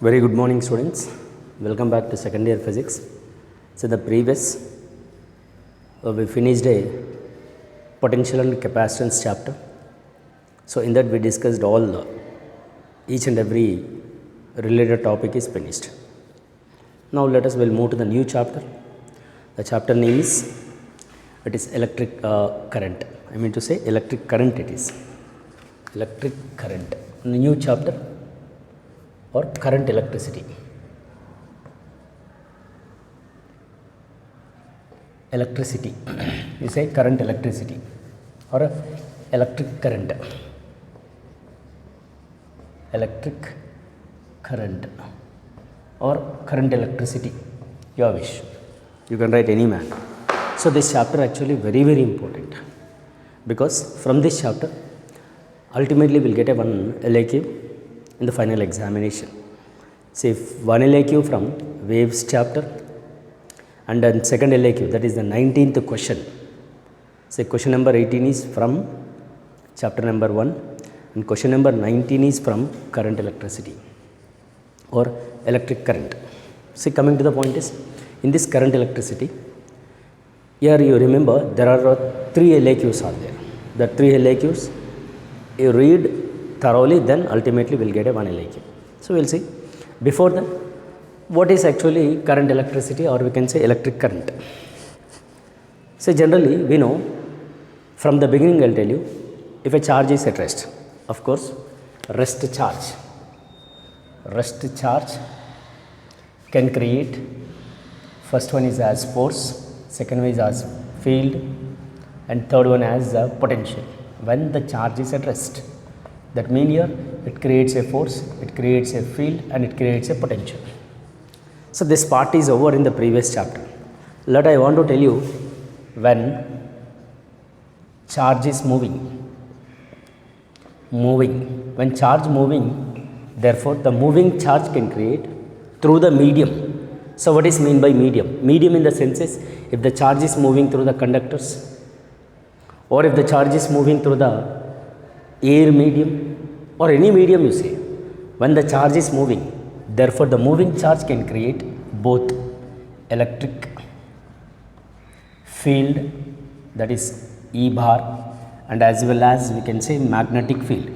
Very good morning, students. Welcome back to second year physics. So the previous we finished a potential and capacitance chapter. So in that we discussed all each and every related topic is finished. Now let us will move to the new chapter. The chapter name is electric current. I mean to say electric current. It is electric current. The new chapter or current electricity. Electricity. You say current electricity or electric current. Electric current or current electricity. Your wish. You can write any man. So this chapter actually very important, because from this chapter ultimately we'll get a one LAQ in the final examination. Say one LAQ from waves chapter, and then second LAQ, that is the 19th question. Say question number 18 is from chapter number 1 and question number 19 is from current electricity or electric current. See, coming to the point is, in this current electricity, here you remember there are 3 LAQs are there. The 3 LAQs you read thoroughly, then ultimately we'll get a one LAQ. So we'll see. Before that, what is actually current electricity, or we can say electric current? So generally we know, from the beginning I'll tell you, if a charge is at rest, of course rest charge can create, first one is as force, second one is as field, and third one as potential. When the charge is at rest, that means here it creates a force, it creates a field, and it creates a potential. So this part is over in the previous chapter. Let I want to tell you, when charge is moving, when charge moving, therefore the moving charge can create through the medium. So what is mean by medium? Medium in the sense is, if the charge is moving through the conductors, or if the charge is moving through the air medium, or any medium you say, when the charge is moving, therefore the moving charge can create both electric field, that is E bar, and as well as we can say magnetic field.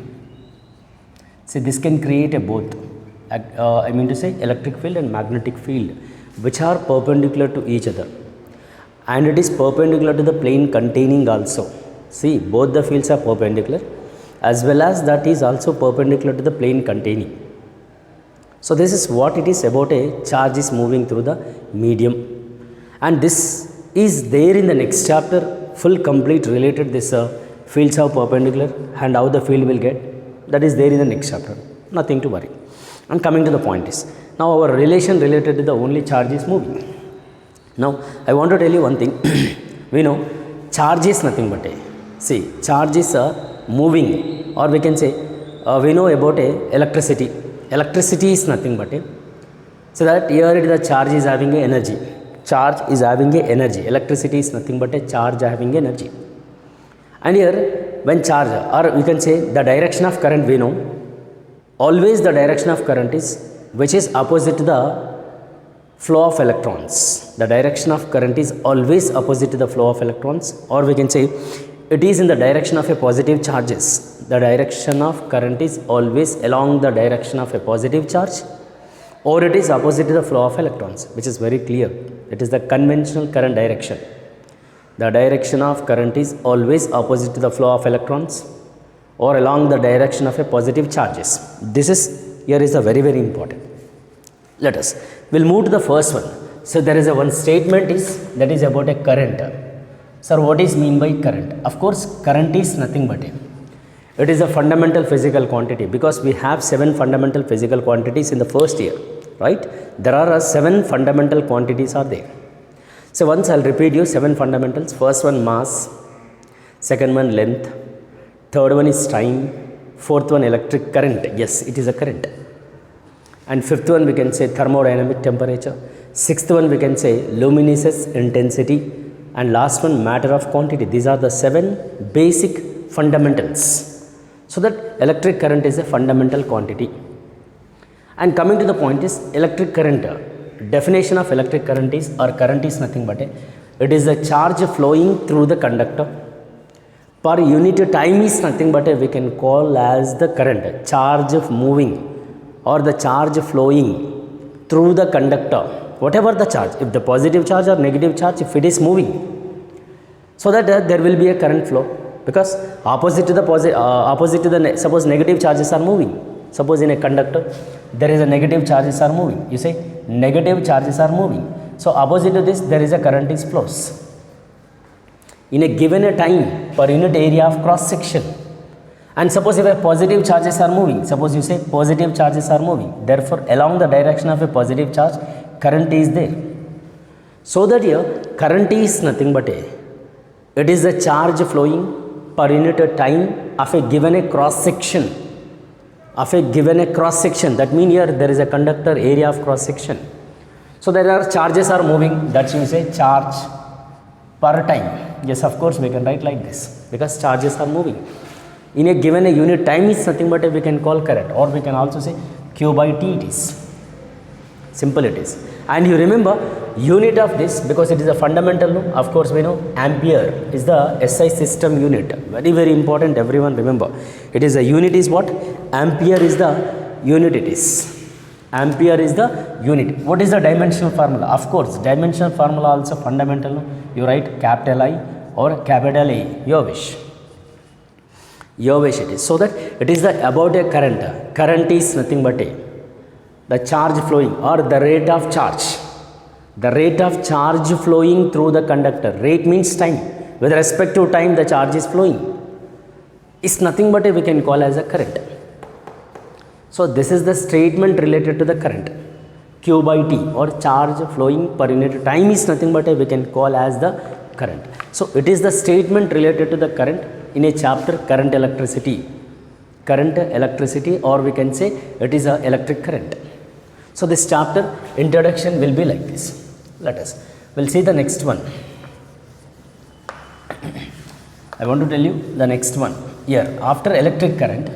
So this can create a both, I mean to say electric field and magnetic field, which are perpendicular to each other, and it is perpendicular to the plane containing also. See, both the fields are perpendicular, as well as that is also perpendicular to the plane containing. So this is what it is about a charge is moving through the medium, and this is there in the next chapter, full complete related this fields are perpendicular and how the field will get, that is there in the next chapter, nothing to worry. And coming to the point is, now our relation related to the only charge is moving. Now I want to tell you one thing. We know charge is nothing but a, see, charge is moving, or we can say we know about a electricity. Electricity is nothing but a, so that here the charge is having a energy. Charge is having a energy. Electricity is nothing but a charge having energy. And here when charge, or we can say the direction of current, we know always the direction of current is which is opposite to the flow of electrons. The direction of current is always opposite to the flow of electrons, or we can say it is in the direction of a positive charges. The direction of current is always along the direction of a positive charge, or it is opposite to the flow of electrons, which is very clear. It is the conventional current direction. The direction of current is always opposite to the flow of electrons, or along the direction of a positive charges. This is, here is a very important. Let us, we'll move to the first one. So there is a one statement is, that is about a current. Sir, what is mean by current? Of course, current is nothing but a, it is a fundamental physical quantity, because we have 7 fundamental physical quantities in the first year, right? There are 7 fundamental quantities are there. So once I'll repeat you 7 fundamentals. First one mass, second one length, third one is time, fourth one electric current. Yes, it is a current. And fifth one we can say thermodynamic temperature. Sixth one we can say luminescence intensity, and last one matter of quantity. These are the 7 basic fundamentals. So that electric current is a fundamental quantity. And coming to the point is electric current. Definition of electric current is, or current is nothing but it is a charge flowing through the conductor. Per unit time is nothing but we can call as the current. Charge moving or the charge flowing through the conductor. Whatever the charge, if the positive charge or negative charge, if it is moving, so that there will be a current flow, because opposite to the suppose negative charges are moving. Suppose in a conductor there is a negative charges are moving. You say negative charges are moving. So opposite to this there is a current is flows. In a given a time per unit area of cross section. And suppose if a positive charges are moving, suppose you say positive charges are moving, therefore along the direction of a positive charge, current is there. So that here current is nothing but it is a charge flowing per unit of time of a given a cross section. Of a given a cross section, that means here there is a conductor area of cross section. So there are charges are moving, that you say charge per time. Yes, of course we can write like this, because charges are moving. In a given a unit time is nothing but we can call current, or we can also say Q by T it is. Simple it is. And you remember unit of this, because it is a fundamental law, of course we know ampere is the SI system unit. Very important, everyone remember. It is a unit is what? Ampere is the unit it is. Ampere is the unit. What is the dimensional formula? Of course, dimensional formula also fundamental law. You write capital I or capital A, your wish. Your wish it is. So that it is the about a current. Current is nothing but the charge flowing or the rate of charge. The rate of charge flowing through the conductor. Rate means time. With respect to time the charge is flowing. It's nothing but we can call as a current. So this is the statement related to the current. Q by T or charge flowing per unit time is nothing but we can call as the current. So it is the statement related to the current in a chapter current electricity. Current electricity, or we can say it is a electric current. So this chapter introduction will be like this. We'll see the next one. I want to tell you the next one. Here after electric current,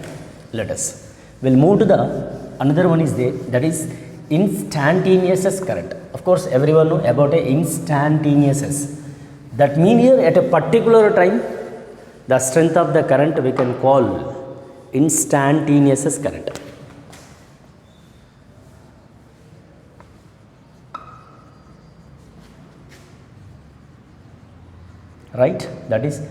we'll move to the another one is there, that is instantaneous current. Of course everyone know about a instantaneous. That means here at a particular time the strength of the current we can call instantaneous current. Right, that is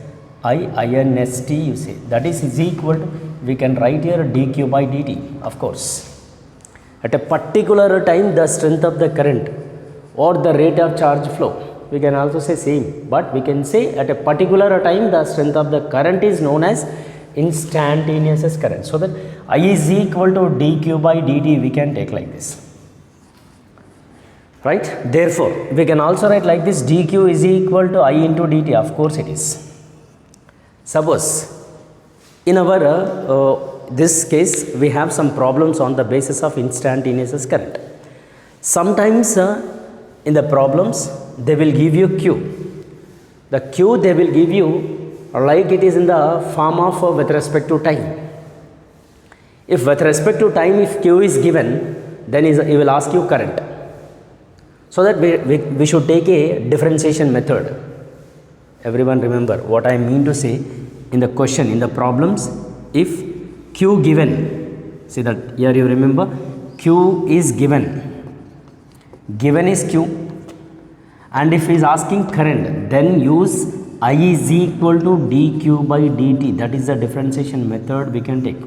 INST you say, that is equal to, we can write here dq by dt. Of course at a particular time the strength of the current or the rate of charge flow, we can also say same, but we can say at a particular time the strength of the current is known as instantaneous current. So that I is equal to dq by dt we can take like this. Right, therefore we can also write like this, dq is equal to I into dt. Of course it is. Suppose in our this case we have some problems on the basis of instantaneous current. Sometimes in the problems they will give you q. The q they will give you like it is in the form of with respect to time. If with respect to time if q is given, then he will ask you current. So that we should take a differentiation method. Everyone remember what I mean to say in the question, in the problems, if q given, see that here you remember q is given is q, and if he is asking current, then use I is equal to dq by dt. That is the differentiation method we can take.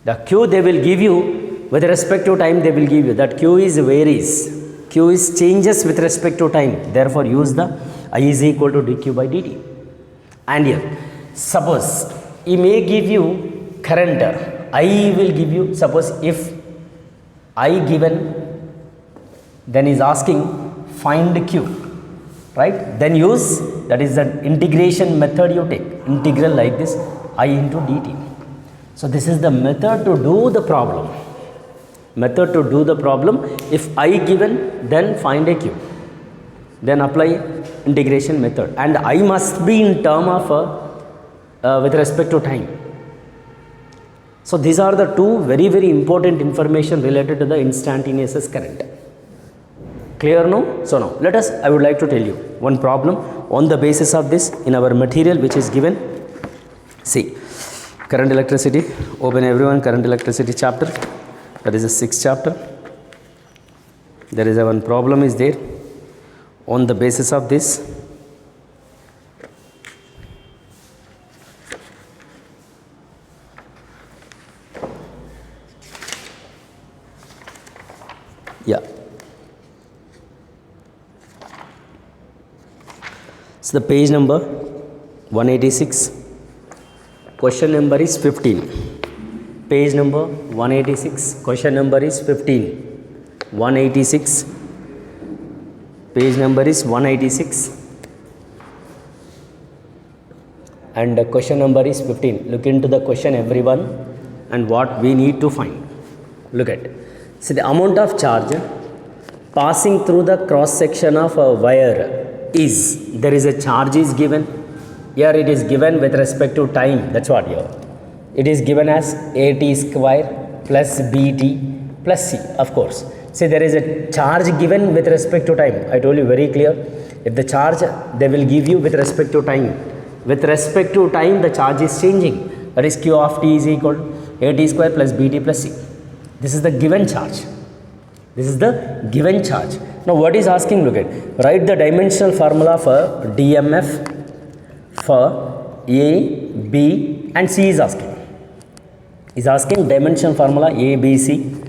The q they will give you with respect to time, they will give you that q is varies. Q is changes with respect to time, therefore use the I is equal to dq by dt. And here suppose he may give you current, I will give you, suppose if I given, then is asking find q, right? Then use, that is the integration method you take, integral like this I into dt. So this is the method to do the problem. If I given, then find a q, then apply integration method, and I must be in term of with respect to time. So these are the two very very important information related to the instantaneous current. Clear now? So now let us, I would like to tell you one problem on the basis of this in our material which is given. See, current electricity, open everyone current electricity chapter, that is the 6th chapter. There is a one problem is there on the basis of this. Yeah. So the page number 186, question number is 15. Page number 186, question number is 15. 186, page number is 186 and the question number is 15. Look into the question everyone and what we need to find. Look at, see the amount of charge passing through the cross section of a wire is, there is a charge is given, here it is given with respect to time, that's what here. It is given as AT square plus BT plus C, of course. See, there is a charge given with respect to time. I told you very clear. If the charge they will give you with respect to time. With respect to time, the charge is changing. That is Q of T is equal to AT square plus BT plus C. This is the given charge. This is the given charge. Now, what is asking? Look at, write the dimensional formula for DMF for A, B, and C is asking. Is asking dimensional formula A, B, C.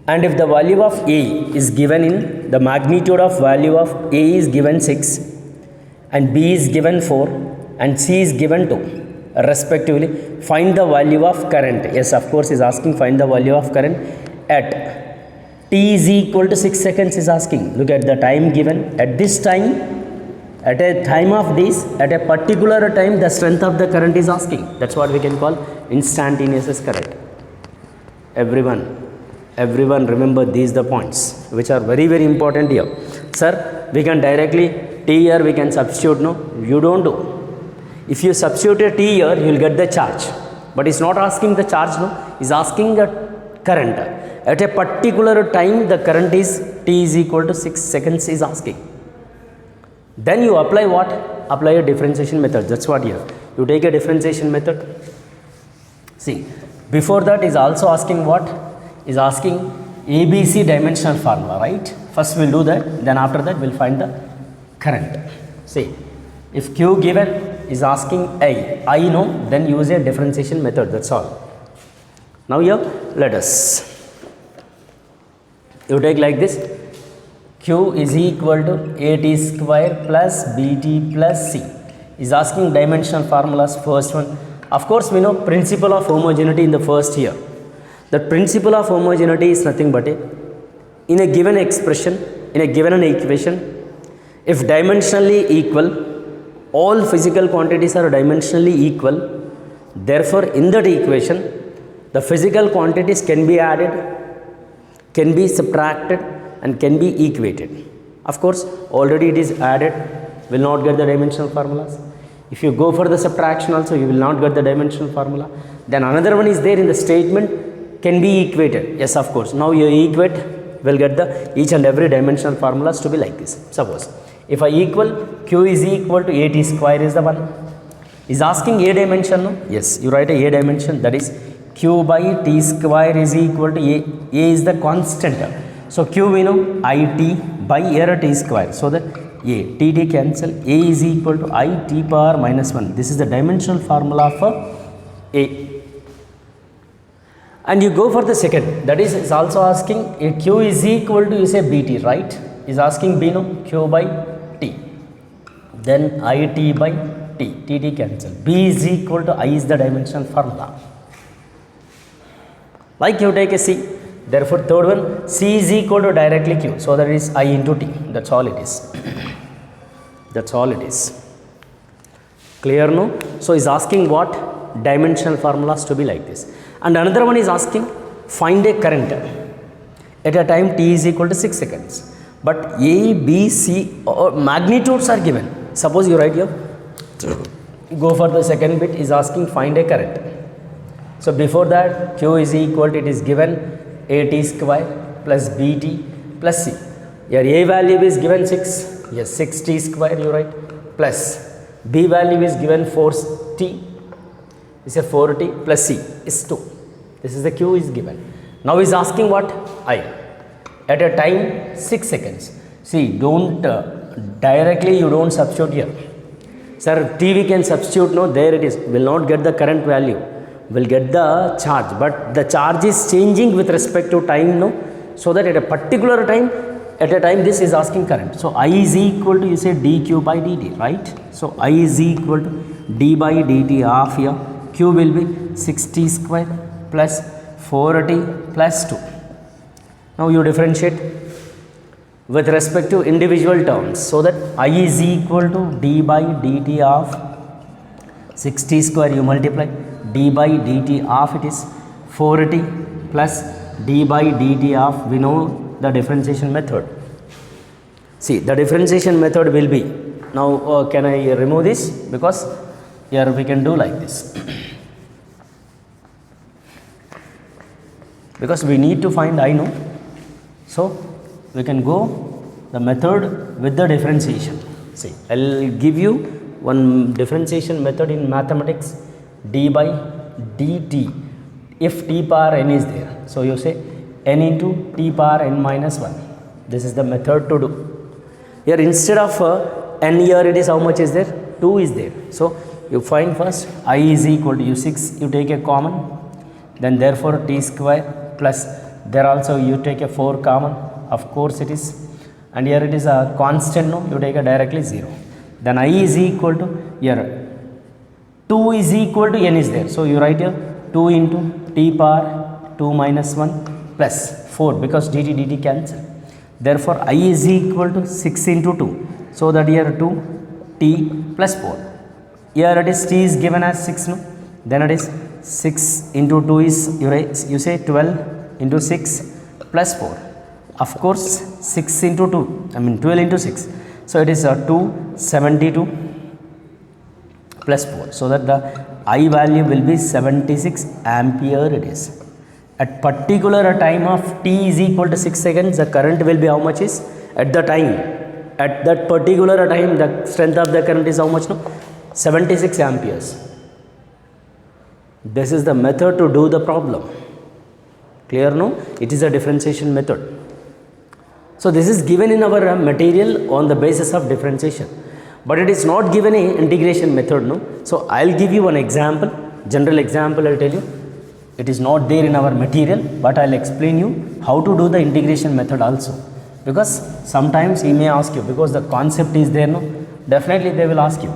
And if the value of A is given in, the magnitude of value of A is given 6 and B is given 4 and C is given 2 respectively, find the value of current. Yes, of course is asking find the value of current at T is equal to 6 seconds is asking. Look at the time given. At this time, at a time of this, at a particular time, the strength of the current is asking. That's what we can call instantaneous current. Everyone remember these the points which are very very important here. Sir, we can directly T here we can substitute. No, you don't do. If you substitute a T here, you will get the charge, but it's not asking the charge. No, it's asking the current. At a particular time, the current is T is equal to 6 seconds is asking. Then you apply what? Apply a differentiation method. That's what here. You take a differentiation method. See, before that is also asking what? Is asking ABC dimensional formula, right? First we'll do that, then after that we'll find the current. See, if Q given is asking I know, then use a differentiation method, that's all. Now here, let us, you take like this, Q is equal to AT square plus BT plus C. Is asking dimensional formulas, first one. Of course, we know principle of homogeneity in the first year. The principle of homogeneity is nothing but in a given expression, in a given equation, if dimensionally equal, all physical quantities are dimensionally equal, therefore in that equation, the physical quantities can be added, can be subtracted and can be equated. Of course, already it is added, will not get the dimensional formulas. If you go for the subtraction also, you will not get the dimensional formula. Then another one is there in the statement, can be equated. Yes, of course. Now you equate, will get the each and every dimensional formulas to be like this. Suppose if I equal Q is equal to AT square is the one. Is asking a dimension, no? Yes, you write a dimension, that is Q by T square is equal to A. A is the constant. So Q we know IT by here T square. So that A, T cancel, A is equal to IT power minus 1. This is the dimensional formula for A. And you go for the second, that is also asking a Q is equal to, you say BT, right? Is asking B, no? Q by T. Then IT by T, TT cancel. B is equal to I is the dimensional formula. Like you take a C, therefore third one, C is equal to directly Q. So that is I into T, that's all it is. That's all it is. Clear, no? So is asking what? Dimensional formulas to be like this. And another one is asking find a current at a time T is equal to 6 seconds. But A, B, C or magnitudes are given. Suppose you write here, go for the second bit, is asking find a current. So before that, Q is equal to, it is given AT square plus BT plus C. Your A value is given 6, yes, 6T square, you write, plus B value is given 4T, is a 4T plus C is 2. This is the Q is given. Now is asking what? I. At a time 6 seconds. See, don't directly you don't substitute here. Sir, T we can substitute, no, there it is, will not get the current value, will get the charge, but the charge is changing with respect to time, no, so that at a particular time, at a time this is asking current. So I is equal to, you say dq by dt, right? So I is equal to d by dt half here, Q will be 6T square plus 4T plus 2. Now you differentiate with respect to individual terms, so that I is equal to d by dt of 6T square, you multiply d by dt of, it is 4T plus d by dt of, we know the differentiation method. See, the differentiation method will be, now can I remove this, because here we can do like this, because we need to find I, know, so we can go the method with the differentiation. See, I will give you one differentiation method in mathematics, d by dt, if t power n is there. So you say n into t power n minus 1. This is the method to do. Here instead of n, here it is how much is there? 2 is there. So you find first I is equal to, you 6, you take a common, then therefore t square plus, there also you take a 4 common, of course it is, and here it is a constant, no, you take a directly 0. Then I is equal to, here 2 is equal to n is there. So you write here 2 into t power 2 minus 1 plus 4, because dt cancel. Therefore I is equal to 6 into 2. So that here 2 t plus 4. Here it is t is given as 6, no? Then it is 6 into 2 is, you say 12 into 6 plus 4. Of course 6 into 2, I mean 12 into 6. So it is 272 plus 4. So that the I value will be 76 ampere it is. At particular time of t is equal to 6 seconds, the current will be how much is? At the time, at that particular time, the strength of the current is how much, no? 76 amperes. This is the method to do the problem. Clear, no? It is a differentiation method. So this is given in our material on the basis of differentiation, but it is not given a integration method, no? So I'll give you one example, general example I'll tell you. It is not there in our material, but I'll explain you how to do the integration method also, because sometimes he may ask you, because the concept is there, no? Definitely they will ask you.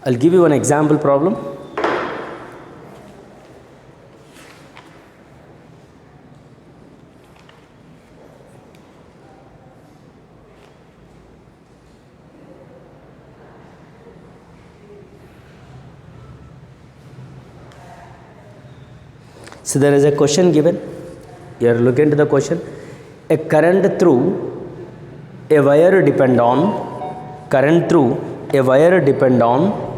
I'll give you an example problem. So there is a question given. You are looking into the question. A current through a wire depend on, current through a wire depend on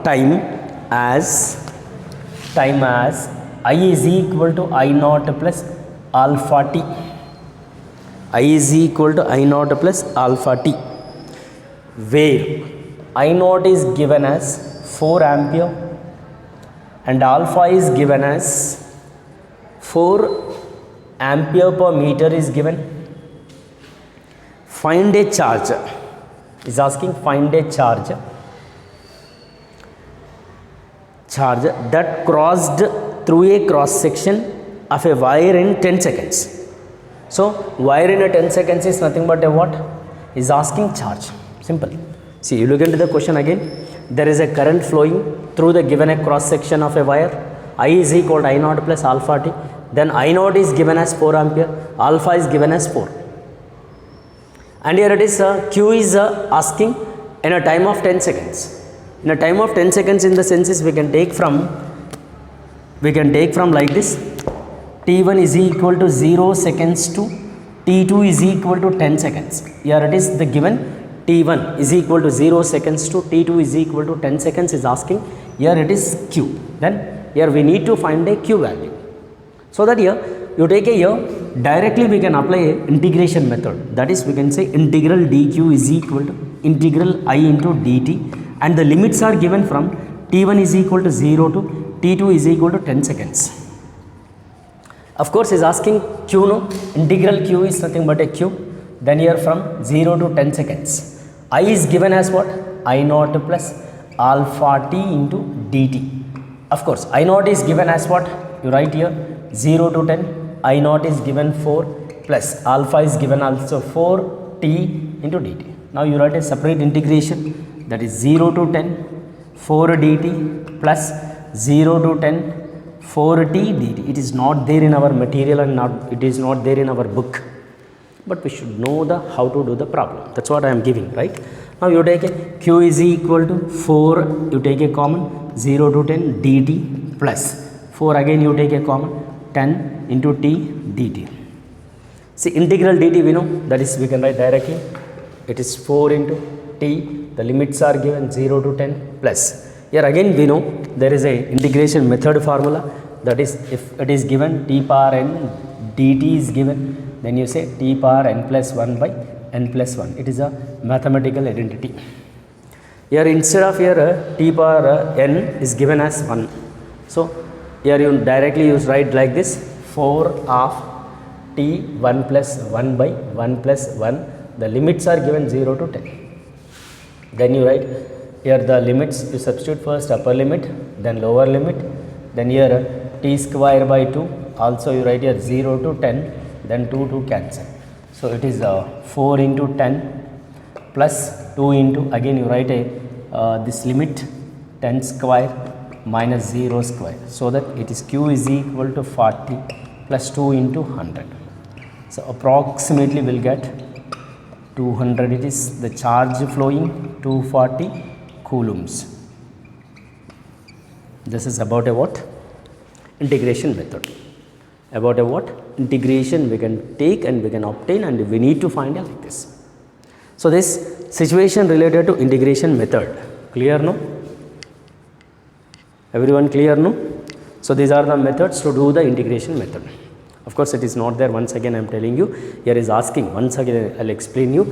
time as I is equal to I naught plus alpha t. I is equal to I naught plus alpha t, where I naught is given as 4 ampere and alpha is given as 4 ampere per meter is given. Find a charge, is asking find a charge that crossed through a cross section of a wire in 10 seconds. So wire in a 10 seconds is nothing but a what? Is asking charge. Simple. See, you look into the question again. There is a current flowing through the given a cross section of a wire. I is equal to I naught plus alpha t. Then I naught is given as 4 ampere. Alpha is given as 4. And here it is q is asking in a time of 10 seconds. In a time of 10 seconds, in the senses we can take from like this: t1 is equal to 0 seconds to t2 is equal to 10 seconds. Here it is the given t1 is equal to 0 seconds to t2 is equal to 10 seconds is asking. Here it is q. Then here we need to find a q value. So that here you take a here directly we can apply a integration method. That is, we can say integral dq is equal to integral I into dt, and the limits are given from t1 is equal to 0 to t2 is equal to 10 seconds. Of course is asking q, no, integral q is nothing but a q. Then here from 0 to 10 seconds, I is given as what? I naught plus alpha t into dt. Of course I naught is given as what? You write here 0 to 10, I naught is given 4 plus alpha is given also 4 t into dt. Now you write a separate integration, that is 0 to 10 4 dt plus 0 to 10 4 t dt. It is not there in our material and it is not there in our book, but we should know the how to do the problem. That's what I am giving, right? Now you take a q is equal to 4, you take a common 0 to 10 dt plus 4, again you take a common 10 into t dt. See, integral dt we know, that is we can write directly, it is 4 into t, the limits are given 0 to 10 plus. Here again we know there is a integration method formula, that is if it is given t power n dt is given, then you say t power n plus 1 by n plus 1. It is a mathematical identity. Here instead of here t power n is given as 1. So here you directly use write like this: 4 of t 1 plus 1 by 1 plus 1. The limits are given 0 to 10. Then you write here the limits, you substitute first upper limit, then lower limit, then here t square by 2, also you write here 0 to 10, then 2 to cancel. So it is 4 into 10 plus 2 into, again you write a this limit 10 square minus 0 square, so that it is q is equal to 40 plus 2 into 100. So approximately we will get 200. It is the charge flowing 240 coulombs. This is about a what? Integration method. About a what? Integration we can take and we can obtain, and we need to find out like this. So this situation related to integration method, clear no? Everyone clear no? So these are the methods to do the integration method. Of course it is not there, once again I am telling you, here is asking, once again I will explain you.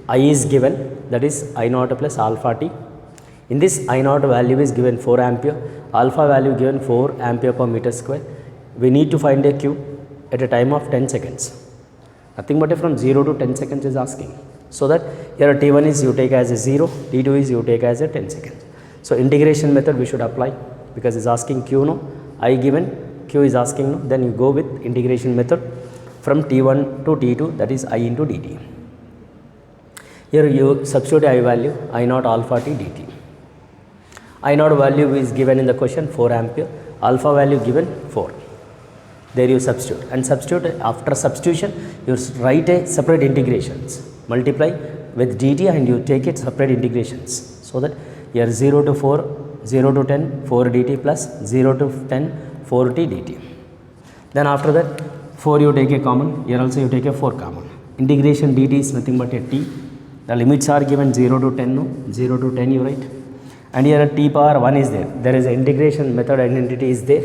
I is given, that is I naught plus alpha t. In this I naught value is given 4 ampere, alpha value given 4 ampere per meter square. We need to find a q at a time of 10 seconds. Nothing but from 0 to 10 seconds is asking. So that here t1 is you take as a 0, t2 is you take as a 10 seconds. So integration method we should apply, because it's asking q no, I given, q is asking no, then you go with integration method from t1 to t2, that is I into dt. Here you substitute I value, I naught alpha t dt. I naught value is given in the question 4 ampere, alpha value given 4. There you substitute, and substitute, after substitution you write a separate integrations, multiply with dt and you take it separate integrations. So that here 0 to 4, 0 to 10 4 dt plus 0 to 10 4 t dt. Then after that 4 you take a common, here also you take a 4 common. Integration dt is nothing but a t. The limits are given 0 to 10, no, 0 to 10 you write, and here a t power 1 is there. There is an integration method identity is there.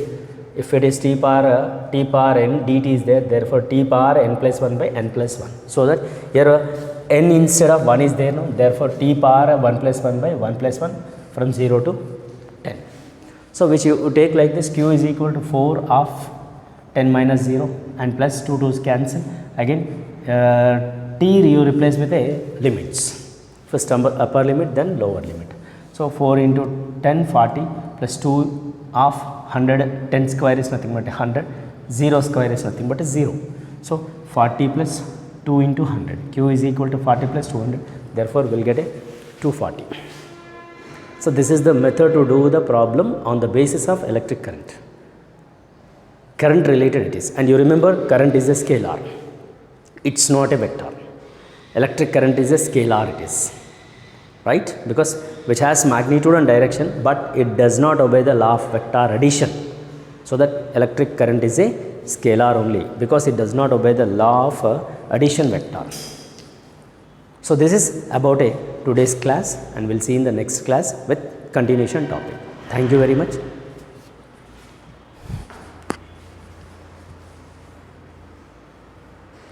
If it is t power n dt is there, therefore t power n plus 1 by n plus 1. So that here n instead of 1 is there, no, therefore t power 1 plus 1 by 1 plus 1 from 0 to 10. So which you take like this: q is equal to 4 of 10 minus 0 and plus 2 2's cancel. Again t you replace with a limits, first upper limit then lower limit. So 4 into 10 40 plus 2 of 100, 10 square is nothing but 100, 0 square is nothing but 0. So 40 plus 2 into 100, q is equal to 40 plus 200, therefore we will get a 240. So this is the method to do the problem on the basis of electric current. Current related it is, and you remember current is a scalar, it's not a vector. electric current is a scalar, it is, right, because which has magnitude and direction, but it does not obey the law of vector addition. So that electric current is a scalar only because it does not obey the law of addition vector. So this is about today's class, and we'll see in the next class with continuation topic. Thank you very much.